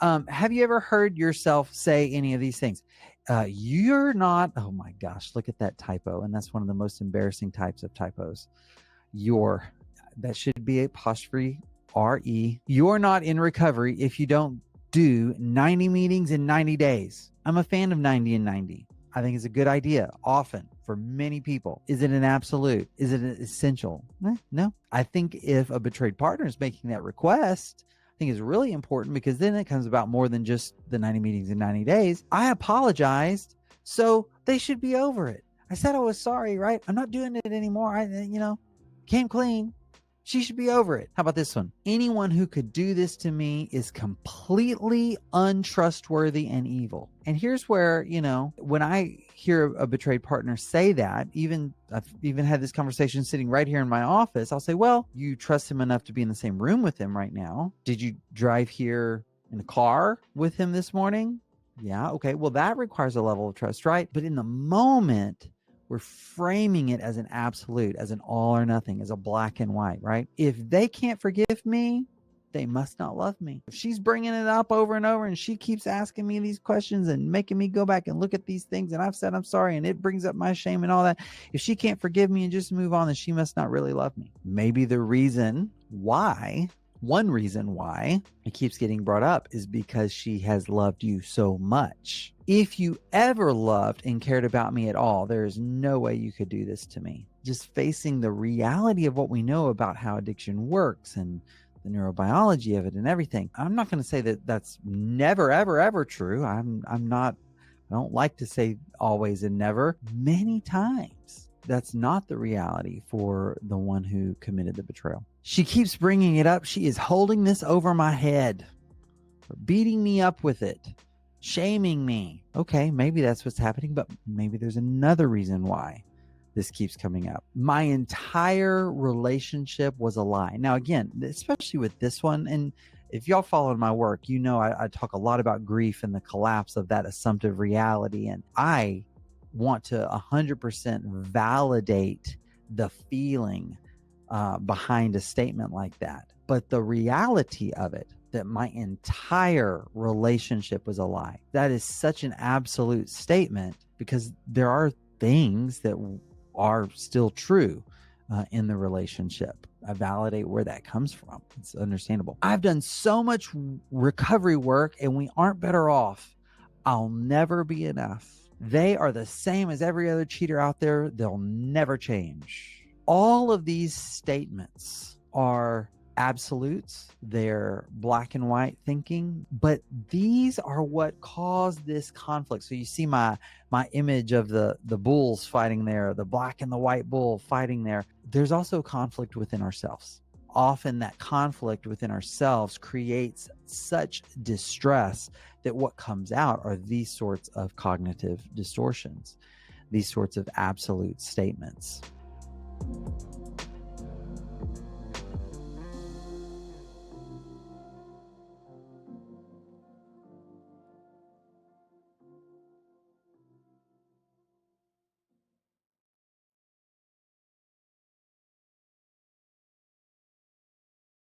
Have you ever heard yourself say any of these things? You're not, oh my gosh, look at that typo. And that's one of the most embarrassing types of typos. That should be apostrophe R-E. You're not in recovery if you don't do 90 meetings in 90 days. I'm a fan of 90 and 90. I think it's a good idea often for many people. Is it an absolute? Is it an essential? No. I think if a betrayed partner is making that request, I think it's really important, because then it comes about more than just the 90 meetings in 90 days. I apologized, so they should be over it. I said I was sorry, right? I'm not doing it anymore. I came clean. She should be over it. How about this one? Anyone who could do this to me is completely untrustworthy and evil. And here's where, when I hear a betrayed partner say that, I've even had this conversation sitting right here in my office. I'll say, well, you trust him enough to be in the same room with him right now. Did you drive here in a car with him this morning? Yeah. Okay. Well, that requires a level of trust, right? But in the moment, we're framing it as an absolute, as an all or nothing, as a black and white, right? If they can't forgive me, they must not love me. If she's bringing it up over and over and she keeps asking me these questions and making me go back and look at these things, and I've said I'm sorry and it brings up my shame and all that, if she can't forgive me and just move on, then she must not really love me. Maybe one reason why it keeps getting brought up is because she has loved you so much. If you ever loved and cared about me at all, there is no way you could do this to me. Just facing the reality of what we know about how addiction works and the neurobiology of it and everything. I'm not going to say that that's never, ever, ever true. I don't like to say always and never. Many times, that's not the reality for the one who committed the betrayal. She keeps bringing it up. She is holding this over my head, beating me up with it, shaming me. Okay, maybe that's what's happening, but maybe there's another reason why this keeps coming up. My entire relationship was a lie. Now, again, especially with this one, and if y'all followed my work, I talk a lot about grief and the collapse of that assumptive reality. And I want to 100% validate the feeling behind a statement like that. But the reality of it, that my entire relationship was a lie, that is such an absolute statement, because there are things that are still true in the relationship. I validate where that comes from. It's understandable. I've done so much recovery work and we aren't better off. I'll never be enough. They are the same as every other cheater out there. They'll never change. All of these statements are absolutes. They're black and white thinking, but these are what caused this conflict. So you see my image of the bulls fighting there, the black and the white bull fighting there. There's also conflict within ourselves. Often that conflict within ourselves creates such distress that what comes out are these sorts of cognitive distortions, these sorts of absolute statements.